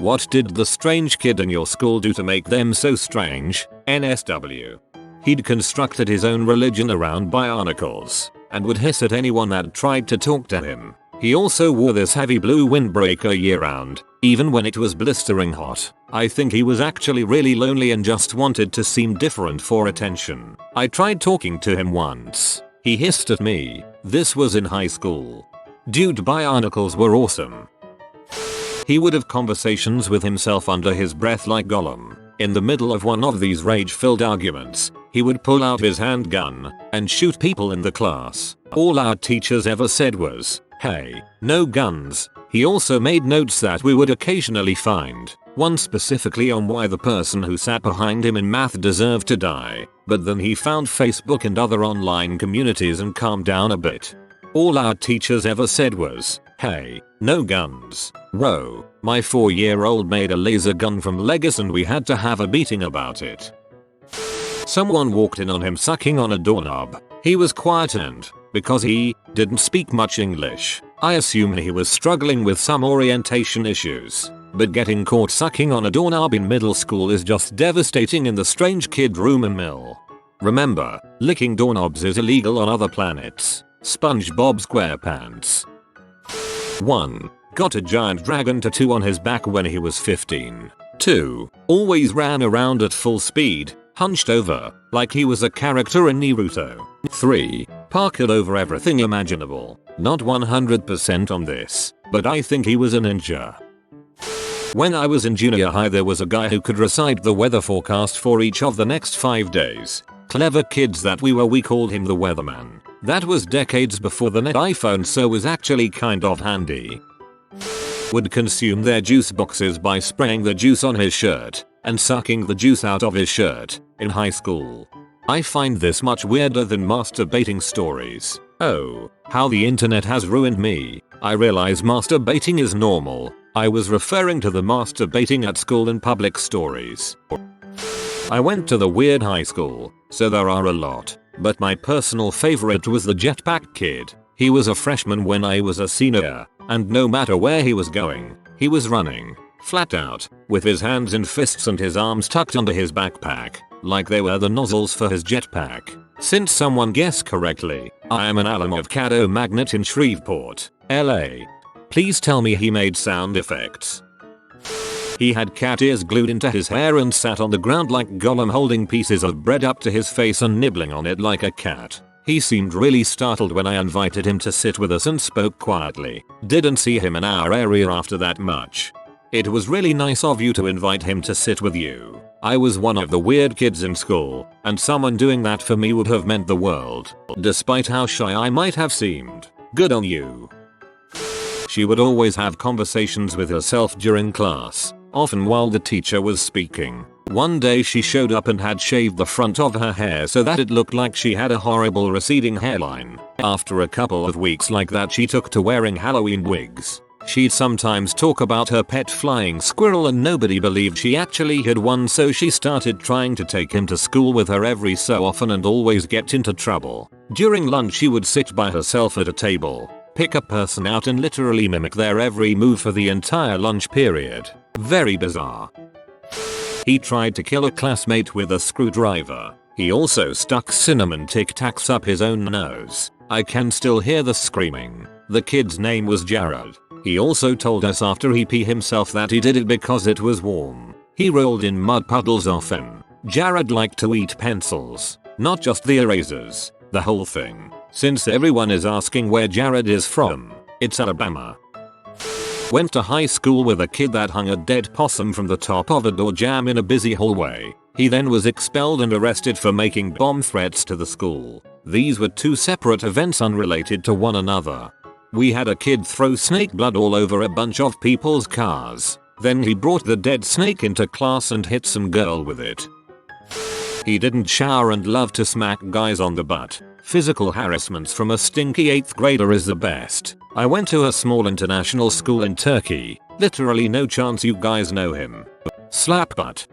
What did the strange kid in your school do to make them so strange? NSW. He'd constructed his own religion around Bionicles and would hiss at anyone that tried to talk to him. He also wore this heavy blue windbreaker year round, even when it was blistering hot. I think he was actually really lonely and just wanted to seem different for attention. I tried talking to him once. He hissed at me. This was in high school. Dude, Bionicles were awesome. He would have conversations with himself under his breath like Gollum. In the middle of one of these rage-filled arguments, he would pull out his handgun and shoot people in the class. All our teachers ever said was, "Hey, no guns." He also made notes that we would occasionally find, one specifically on why the person who sat behind him in math deserved to die, but then he found Facebook and other online communities and calmed down a bit. All our teachers ever said was, "Hey, no guns." Bro, my 4-year-old made a laser gun from Legos and we had to have a meeting about it. Someone walked in on him sucking on a doorknob. He was quiet and, because he didn't speak much English, I assumed he was struggling with some orientation issues. But getting caught sucking on a doorknob in middle school is just devastating in the strange kid rumor mill. Remember, licking doorknobs is illegal on other planets. SpongeBob SquarePants. 1. Got a giant dragon tattoo on his back when he was 15. 2. Always ran around at full speed, hunched over, like he was a character in Naruto. 3. Parkour over everything imaginable. Not 100% on this, but I think he was a ninja. When I was in junior high there was a guy who could recite the weather forecast for each of the next 5 days. Clever kids that we called him the weatherman. That was decades before the net iPhone, so was actually kind of handy. Would consume their juice boxes by spraying the juice on his shirt and sucking the juice out of his shirt in high school. I find this much weirder than masturbating stories. Oh, how the internet has ruined me. I realize masturbating is normal. I was referring to the masturbating at school in public stories. I went to the weird high school, so there are a lot, but my personal favorite was the jetpack kid. He was a freshman when I was a senior, and no matter where he was going, he was running, flat out, with his hands in fists and his arms tucked under his backpack, like they were the nozzles for his jetpack. Since someone guessed correctly, I am an alum of Caddo Magnet in Shreveport, LA. Please tell me he made sound effects. He had cat ears glued into his hair and sat on the ground like Gollum, holding pieces of bread up to his face and nibbling on it like a cat. He seemed really startled when I invited him to sit with us and spoke quietly. Didn't see him in our area after that much. It was really nice of you to invite him to sit with you. I was one of the weird kids in school, and someone doing that for me would have meant the world, despite how shy I might have seemed. Good on you. She would always have conversations with herself during class, often while the teacher was speaking. One day she showed up and had shaved the front of her hair so that it looked like she had a horrible receding hairline. After a couple of weeks like that she took to wearing Halloween wigs. She'd sometimes talk about her pet flying squirrel and nobody believed she actually had one, so she started trying to take him to school with her every so often and always get into trouble. During lunch she would sit by herself at a table, pick a person out and literally mimic their every move for the entire lunch period. Very bizarre. He tried to kill a classmate with a screwdriver. He also stuck cinnamon Tic Tacs up his own nose. I can still hear the screaming. The kid's name was Jared. He also told us after he peed himself that he did it because it was warm. He rolled in mud puddles often. Jared liked to eat pencils, not just the erasers, the whole thing. Since everyone is asking where Jared is from, it's Alabama. Went to high school with a kid that hung a dead possum from the top of a door jamb in a busy hallway. He then was expelled and arrested for making bomb threats to the school. These were two separate events unrelated to one another. We had a kid throw snake blood all over a bunch of people's cars. Then he brought the dead snake into class and hit some girl with it. He didn't shower and loved to smack guys on the butt. Physical harassments from a stinky 8th grader is the best. I went to a small international school in Turkey. Literally no chance you guys know him. Slap butt.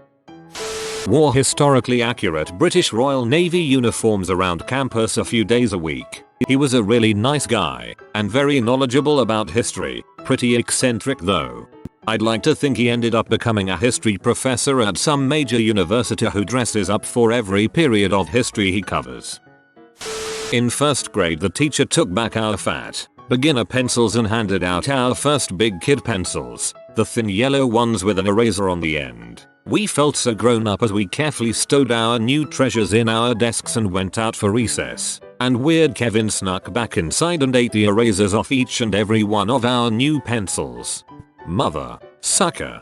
Wore historically accurate British Royal Navy uniforms around campus a few days a week. He was a really nice guy and very knowledgeable about history, Pretty eccentric though. I'd like to think he ended up becoming a history professor at some major university who dresses up for every period of history he covers. In first grade, the teacher took back our fat beginner pencils and handed out our first big kid pencils, the thin yellow ones with an eraser on the end. We felt so grown up as we carefully stowed our new treasures in our desks and went out for recess. And weird Kevin snuck back inside and ate the erasers off each and every one of our new pencils. Mother sucker.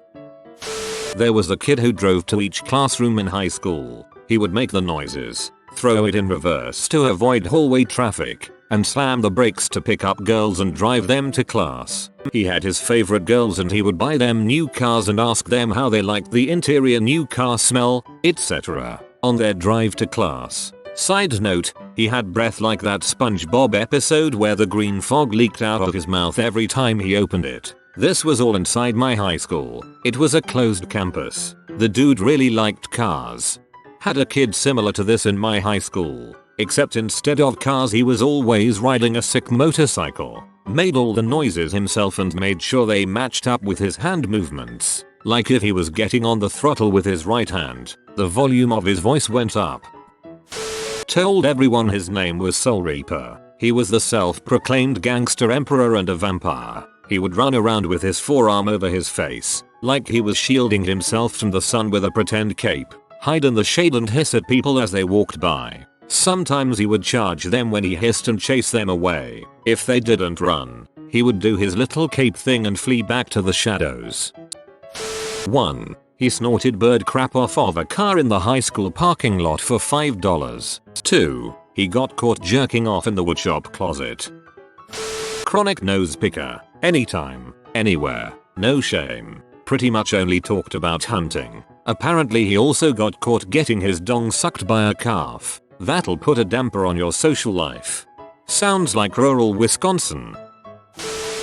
There was a kid who drove to each classroom in high school. He would make the noises, throw it in reverse to avoid hallway traffic, and slam the brakes to pick up girls and drive them to class. He had his favorite girls and he would buy them new cars and ask them how they liked the interior new car smell, etc. on their drive to class. Side note, he had breath like that SpongeBob episode where the green fog leaked out of his mouth every time he opened it. This was all inside my high school. It was a closed campus. The dude really liked cars. Had a kid similar to this in my high school, except instead of cars he was always riding a sick motorcycle. Made all the noises himself and made sure they matched up with his hand movements. Like if he was getting on the throttle with his right hand, the volume of his voice went up. Told everyone his name was Soul Reaper. He was the self-proclaimed gangster emperor and a vampire. He would run around with his forearm over his face, like he was shielding himself from the sun with a pretend cape, hide in the shade and hiss at people as they walked by. Sometimes he would charge them when he hissed and chase them away. If they didn't run, he would do his little cape thing and flee back to the shadows. 1. He snorted bird crap off of a car in the high school parking lot for $5. 2. He got caught jerking off in the woodshop closet. Chronic nose picker. Anytime, anywhere, no shame. Pretty much only talked about hunting. Apparently he also got caught getting his dong sucked by a calf. That'll put a damper on your social life. Sounds like rural Wisconsin.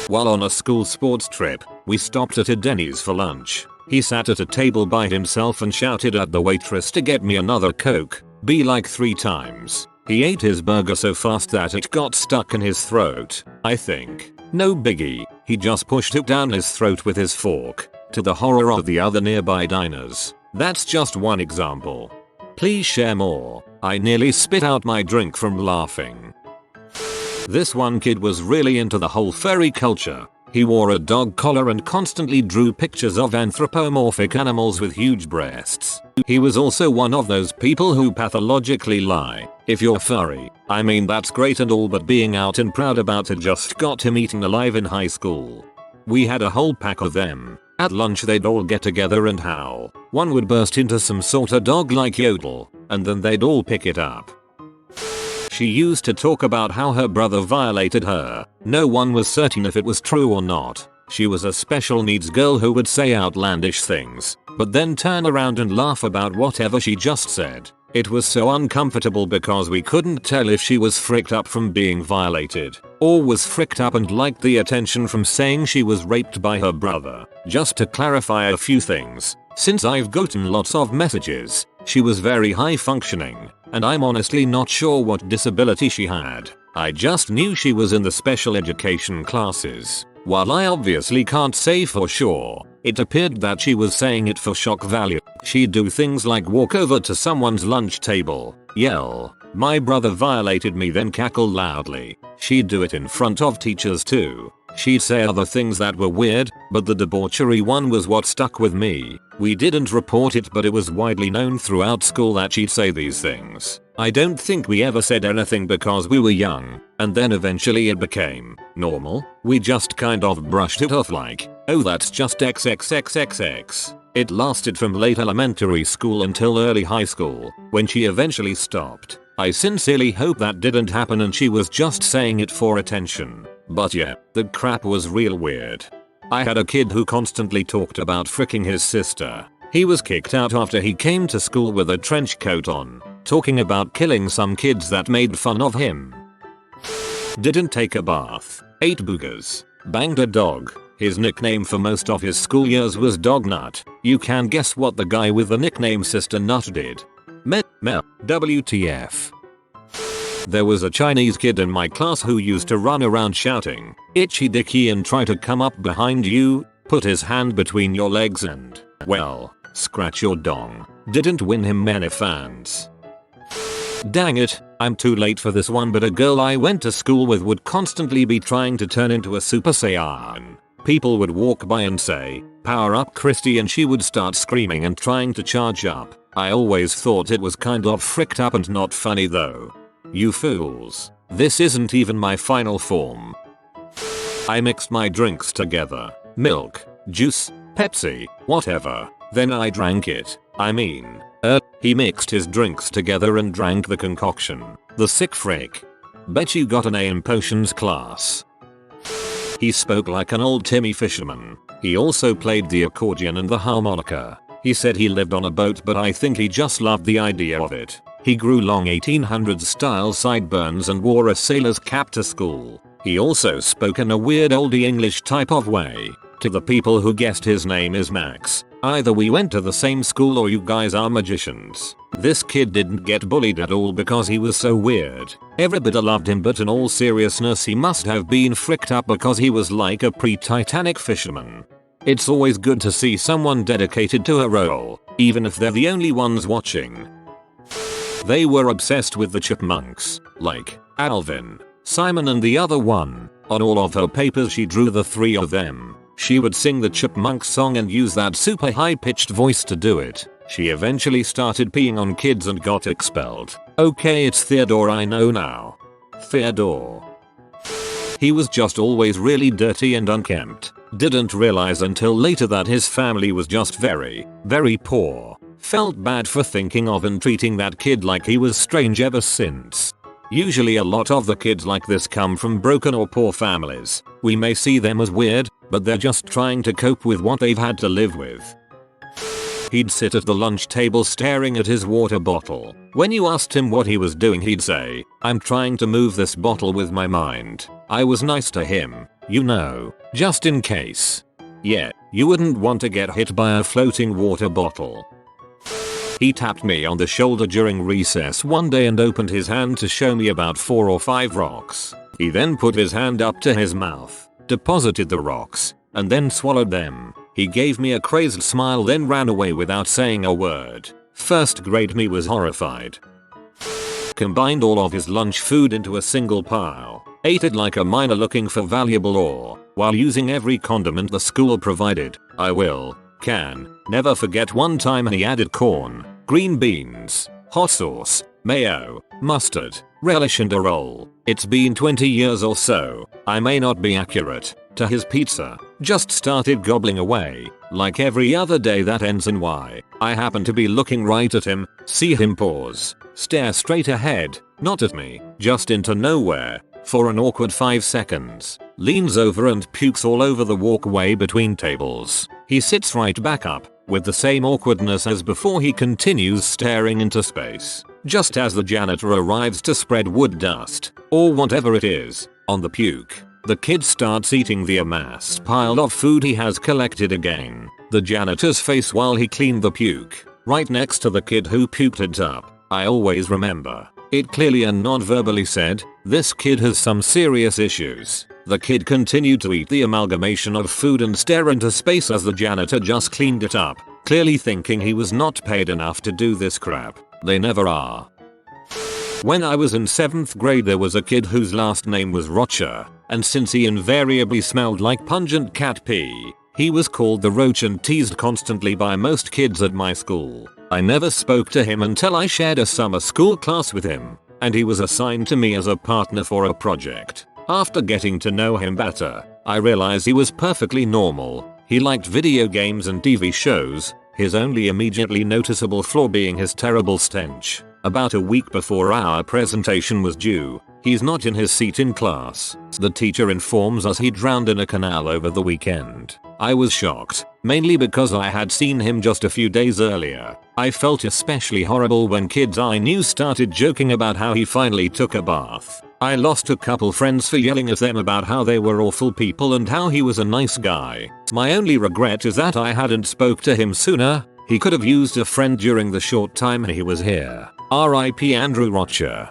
While on a school sports trip, we stopped at a Denny's for lunch. He sat at a table by himself and shouted at the waitress to get me another Coke, like 3 times. He ate his burger so fast that it got stuck in his throat, I think. No biggie, he just pushed it down his throat with his fork, to the horror of the other nearby diners. That's just one example. Please share more. I nearly spit out my drink from laughing. This one kid was really into the whole furry culture. He wore a dog collar and constantly drew pictures of anthropomorphic animals with huge breasts. He was also one of those people who pathologically lie. If you're furry, I mean that's great and all, but being out and proud about it just got him eaten alive in high school. We had a whole pack of them. At lunch they'd all get together and howl. One would burst into some sort of dog-like yodel, and then they'd all pick it up. She used to talk about how her brother violated her. No one was certain if it was true or not. She was a special needs girl who would say outlandish things, but then turn around and laugh about whatever she just said. It was so uncomfortable because we couldn't tell if she was fricked up from being violated, or was fricked up and liked the attention from saying she was raped by her brother. Just to clarify a few things, since I've gotten lots of messages, she was very high functioning, and I'm honestly not sure what disability she had. I just knew she was in the special education classes. While I obviously can't say for sure, it appeared that she was saying it for shock value. She'd do things like walk over to someone's lunch table, yell, "My brother violated me," then cackle loudly. She'd do it in front of teachers too. She'd say other things that were weird, but the debauchery one was what stuck with me. We didn't report it, but it was widely known throughout school that she'd say these things. I don't think we ever said anything because we were young, and then eventually it became normal. We just kind of brushed it off like, oh, that's just XXXXX. It lasted from late elementary school until early high school, when she eventually stopped. I sincerely hope that didn't happen and she was just saying it for attention. But yeah, the crap was real weird. I had a kid who constantly talked about fricking his sister. He was kicked out after he came to school with a trench coat on, talking about killing some kids that made fun of him. Didn't take a bath, ate boogers, banged a dog. His nickname for most of his school years was Dog Nut. You can guess what the guy with the nickname Sister Nut did. WTF. There was a Chinese kid in my class who used to run around shouting, "Itchy dicky," and try to come up behind you, put his hand between your legs and, well, scratch your dong. Didn't win him many fans. Dang it, I'm too late for this one, but a girl I went to school with would constantly be trying to turn into a Super Saiyan. People would walk by and say, "Power up Christy," and she would start screaming and trying to charge up. I always thought it was kind of fricked up and not funny though. You fools. This isn't even my final form. I mixed my drinks together. Milk, juice, Pepsi, whatever. Then I drank it. He mixed his drinks together and drank the concoction. The sick frick. Bet you got an A in potions class. He spoke like an old Timmy Fisherman. He also played the accordion and the harmonica. He said he lived on a boat, but I think he just loved the idea of it. He grew long 1800s style sideburns and wore a sailor's cap to school. He also spoke in a weird oldie English type of way. To the people who guessed, his name is Max. Either we went to the same school or you guys are magicians. This kid didn't get bullied at all because he was so weird. Everybody loved him, but in all seriousness he must have been fricked up because he was like a pre-Titanic fisherman. It's always good to see someone dedicated to a role, even if they're the only ones watching. They were obsessed with the chipmunks, like Alvin, Simon and the other one. On all of her papers she drew the three of them. She would sing the chipmunk song and use that super high-pitched voice to do it. She eventually started peeing on kids and got expelled. Okay, it's Theodore, I know now. Theodore. He was just always really dirty and unkempt. Didn't realize until later that his family was just very, very poor. Felt bad for thinking of and treating that kid like he was strange ever since. Usually a lot of the kids like this come from broken or poor families. We may see them as weird, but they're just trying to cope with what they've had to live with. He'd sit at the lunch table staring at his water bottle. When you asked him what he was doing, he'd say, "I'm trying to move this bottle with my mind." I was nice to him, you know, just in case. Yeah, you wouldn't want to get hit by a floating water bottle. He tapped me on the shoulder during recess one day and opened his hand to show me about 4 or 5 rocks. He then put his hand up to his mouth, deposited the rocks, and then swallowed them. He gave me a crazed smile, then ran away without saying a word. First grade me was horrified. Combined all of his lunch food into a single pile. Ate it like a miner looking for valuable ore, while using every condiment the school provided. Can never forget one time he added corn, green beans, hot sauce, mayo, mustard, relish and a roll. It's been 20 years or so, I may not be accurate, to his pizza. Just started gobbling away, like every other day that ends in Y. I happen to be looking right at him, see him pause, stare straight ahead, not at me, just into nowhere, for an awkward 5 seconds, leans over and pukes all over the walkway between tables. He sits right back up, with the same awkwardness as before. He continues staring into space, just as the janitor arrives to spread wood dust, or whatever it is, on the puke. The kid starts eating the amassed pile of food he has collected again. The janitor's face while he cleaned the puke, right next to the kid who puked it up. I always remember. It clearly and non-verbally said, "This kid has some serious issues." The kid continued to eat the amalgamation of food and stare into space as the janitor just cleaned it up, clearly thinking he was not paid enough to do this crap. They never are. When I was in 7th grade there was a kid whose last name was Rocher, and since he invariably smelled like pungent cat pee, he was called the Roach and teased constantly by most kids at my school. I never spoke to him until I shared a summer school class with him, and he was assigned to me as a partner for a project. After getting to know him better, I realized he was perfectly normal. He liked video games and TV shows, his only immediately noticeable flaw being his terrible stench. About a week before our presentation was due, he's not in his seat in class. The teacher informs us he drowned in a canal over the weekend. I was shocked, mainly because I had seen him just a few days earlier. I felt especially horrible when kids I knew started joking about how he finally took a bath. I lost a couple friends for yelling at them about how they were awful people and how he was a nice guy. My only regret is that I hadn't spoke to him sooner. He could have used a friend during the short time he was here. R.I.P. Andrew Rocher.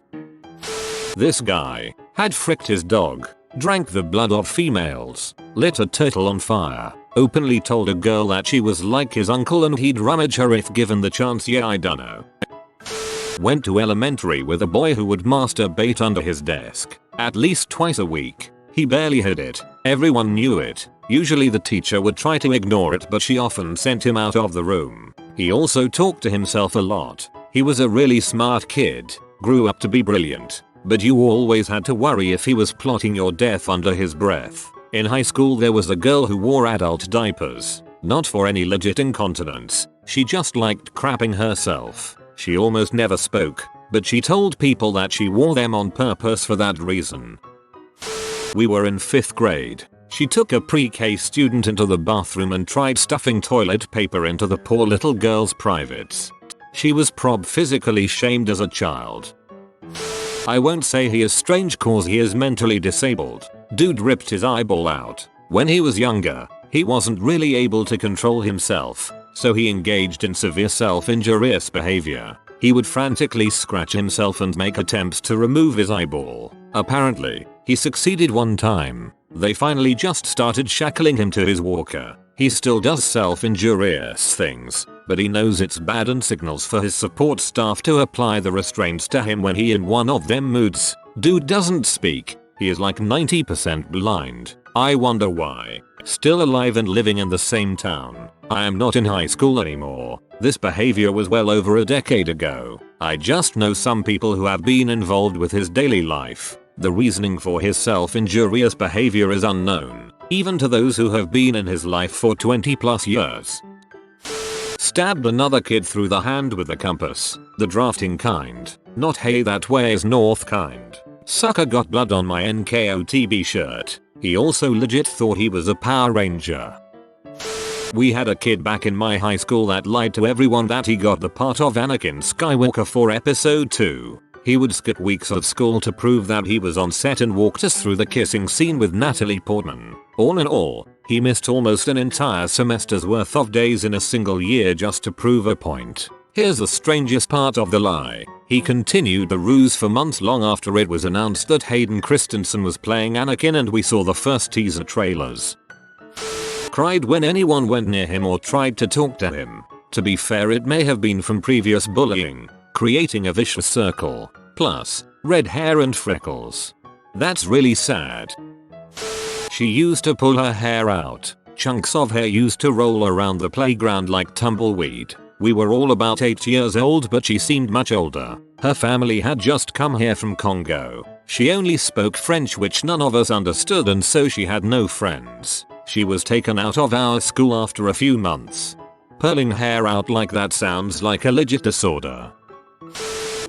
This guy had fricked his dog, drank the blood of females, lit a turtle on fire, openly told a girl that she was like his uncle and he'd rummage her if given the chance. Yeah, I dunno. Went to elementary with a boy who would masturbate under his desk at least twice a week. He barely hid it. Everyone knew it. Usually the teacher would try to ignore it, but she often sent him out of the room. He also talked to himself a lot. He was a really smart kid, grew up to be brilliant, but you always had to worry if he was plotting your death under his breath. In high school there was a girl who wore adult diapers, not for any legit incontinence. She just liked crapping herself. She almost never spoke, but she told people that she wore them on purpose for that reason. We were in 5th grade. She took a pre-K student into the bathroom and tried stuffing toilet paper into the poor little girl's privates. She was physically shamed as a child. I won't say he is strange cause he is mentally disabled. Dude ripped his eyeball out. When he was younger, he wasn't really able to control himself, so he engaged in severe self-injurious behavior. He would frantically scratch himself and make attempts to remove his eyeball. Apparently, he succeeded one time. They finally just started shackling him to his walker. He still does self-injurious things, but he knows it's bad and signals for his support staff to apply the restraints to him when he in one of them moods. Dude doesn't speak. He is like 90% blind. I wonder why. Still alive and living in the same town. I am not in high school anymore. This behavior was well over a decade ago. I just know some people who have been involved with his daily life. The reasoning for his self-injurious behavior is unknown, even to those who have been in his life for 20+ years. Stabbed another kid through the hand with a compass. The drafting kind. Not hey that way is north kind. Sucker got blood on my NKOTB shirt. He also legit thought he was a Power Ranger. We had a kid back in my high school that lied to everyone that he got the part of Anakin Skywalker for episode 2. He would skip weeks of school to prove that he was on set and walked us through the kissing scene with Natalie Portman. All in all, he missed almost an entire semester's worth of days in a single year just to prove a point. Here's the strangest part of the lie. He continued the ruse for months long after it was announced that Hayden Christensen was playing Anakin and we saw the first teaser trailers. Cried when anyone went near him or tried to talk to him. To be fair, it may have been from previous bullying, creating a vicious circle. Plus, red hair and freckles. That's really sad. She used to pull her hair out. Chunks of hair used to roll around the playground like tumbleweed. We were all about 8 years old, but she seemed much older. Her family had just come here from Congo. She only spoke French, which none of us understood, and so she had no friends. She was taken out of our school after a few months. Pulling hair out like that sounds like a legit disorder.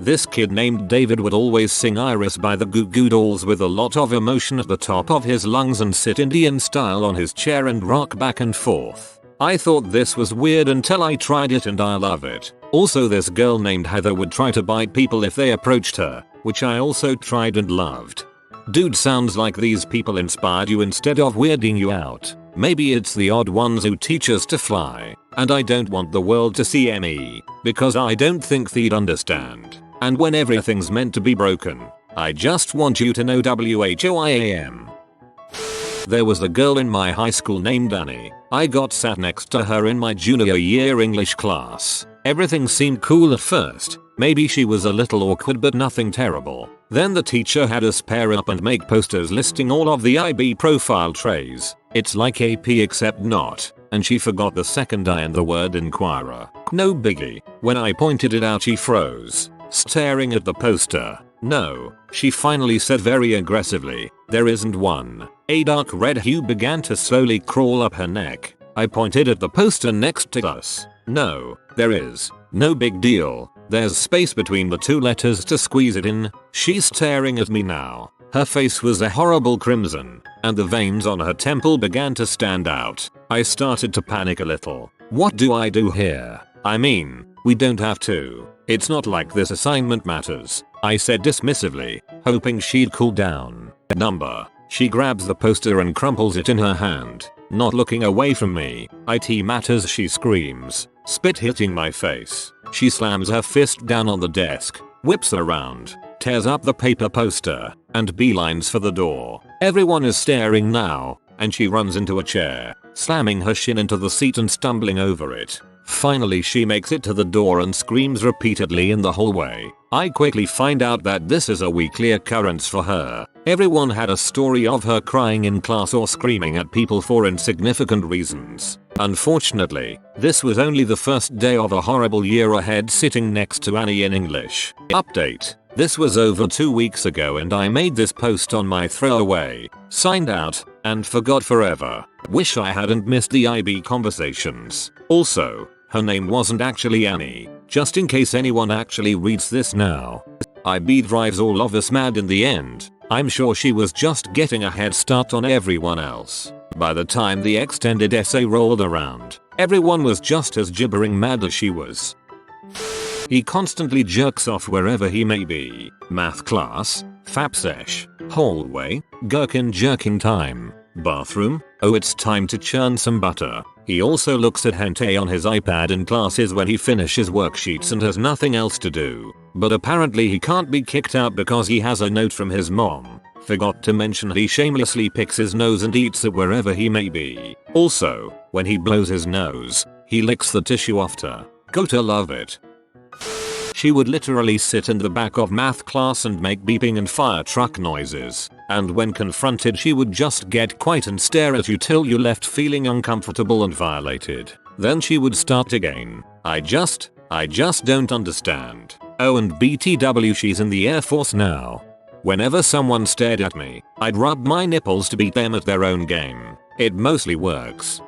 This kid named David would always sing Iris by the Goo Goo Dolls with a lot of emotion at the top of his lungs and sit Indian style on his chair and rock back and forth. I thought this was weird until I tried it and I love it. Also, this girl named Heather would try to bite people if they approached her, which I also tried and loved. Dude, sounds like these people inspired you instead of weirding you out. Maybe it's the odd ones who teach us to fly, and I don't want the world to see me, because I don't think they'd understand. And when everything's meant to be broken, I just want you to know WHOIAM. There was a girl in my high school named Annie. I got sat next to her in my junior year English class. Everything seemed cool at first. Maybe she was a little awkward, but nothing terrible. Then the teacher had us pair up and make posters listing all of the IB profile traits. It's like AP except not. And she forgot the second I and the word inquirer. No biggie. When I pointed it out, she froze, staring at the poster. No, she finally said very aggressively, "There isn't one." A dark red hue began to slowly crawl up her neck. I pointed at the poster next to us. "No, there is. No big deal. There's space between the two letters to squeeze it in." She's staring at me now. Her face was a horrible crimson, and the veins on her temple began to stand out. I started to panic a little. What do I do here? I mean, we don't have to. It's not like this assignment matters, I said dismissively, hoping she'd cool down. Number. She grabs the poster and crumples it in her hand, not looking away from me. "IT matters," she screams, spit hitting my face. She slams her fist down on the desk, whips around, tears up the paper poster, and beelines for the door. Everyone is staring now, and she runs into a chair, slamming her shin into the seat and stumbling over it. Finally she makes it to the door and screams repeatedly in the hallway. I quickly find out that this is a weekly occurrence for her. Everyone had a story of her crying in class or screaming at people for insignificant reasons. Unfortunately, this was only the first day of a horrible year ahead sitting next to Annie in English. Update. This was over 2 weeks ago and I made this post on my throwaway, signed out, and forgot forever. Wish I hadn't missed the IB conversations. Also, her name wasn't actually Annie, just in case anyone actually reads this now. IB drives all of us mad in the end. I'm sure she was just getting a head start on everyone else. By the time the extended essay rolled around, everyone was just as gibbering mad as she was. He constantly jerks off wherever he may be. Math class, fap sesh, hallway, gherkin jerking time, bathroom, oh it's time to churn some butter. He also looks at hentai on his iPad in classes when he finishes worksheets and has nothing else to do. But apparently he can't be kicked out because he has a note from his mom. Forgot to mention he shamelessly picks his nose and eats it wherever he may be. Also, when he blows his nose, he licks the tissue after. Gotta love it. She would literally sit in the back of math class and make beeping and fire truck noises, and when confronted she would just get quiet and stare at you till you left feeling uncomfortable and violated. Then she would start again. I just don't understand. Oh and BTW she's in the Air Force now. Whenever someone stared at me, I'd rub my nipples to beat them at their own game. It mostly works.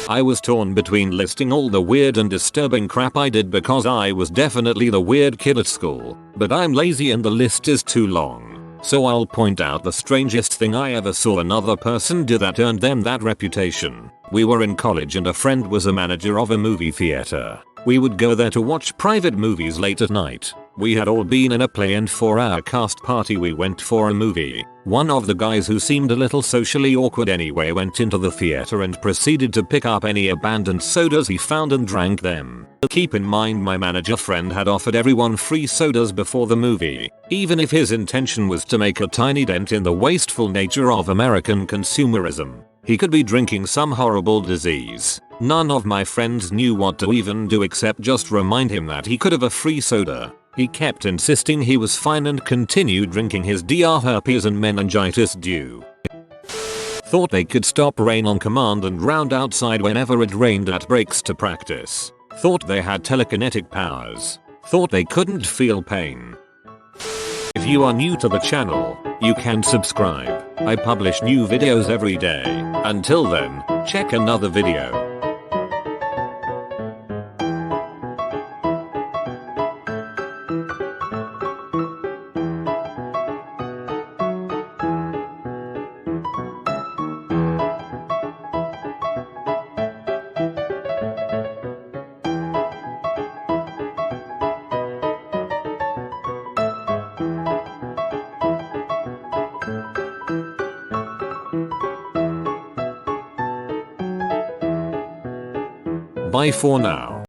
I was torn between listing all the weird and disturbing crap I did because I was definitely the weird kid at school, but I'm lazy and the list is too long. So I'll point out the strangest thing I ever saw another person do that earned them that reputation. We were in college and a friend was a manager of a movie theater. We would go there to watch private movies late at night. We had all been in a play and for our cast party we went for a movie. One of the guys who seemed a little socially awkward anyway went into the theater and proceeded to pick up any abandoned sodas he found and drank them. Keep in mind my manager friend had offered everyone free sodas before the movie, even if his intention was to make a tiny dent in the wasteful nature of American consumerism. He could be drinking some horrible disease. None of my friends knew what to even do except just remind him that he could have a free soda. He kept insisting he was fine and continued drinking his DR herpes and meningitis dew. Thought they could stop rain on command and round outside whenever it rained at breaks to practice. Thought they had telekinetic powers. Thought they couldn't feel pain. If you are new to the channel, you can subscribe. I publish new videos every day. Until then, check another video. Bye for now.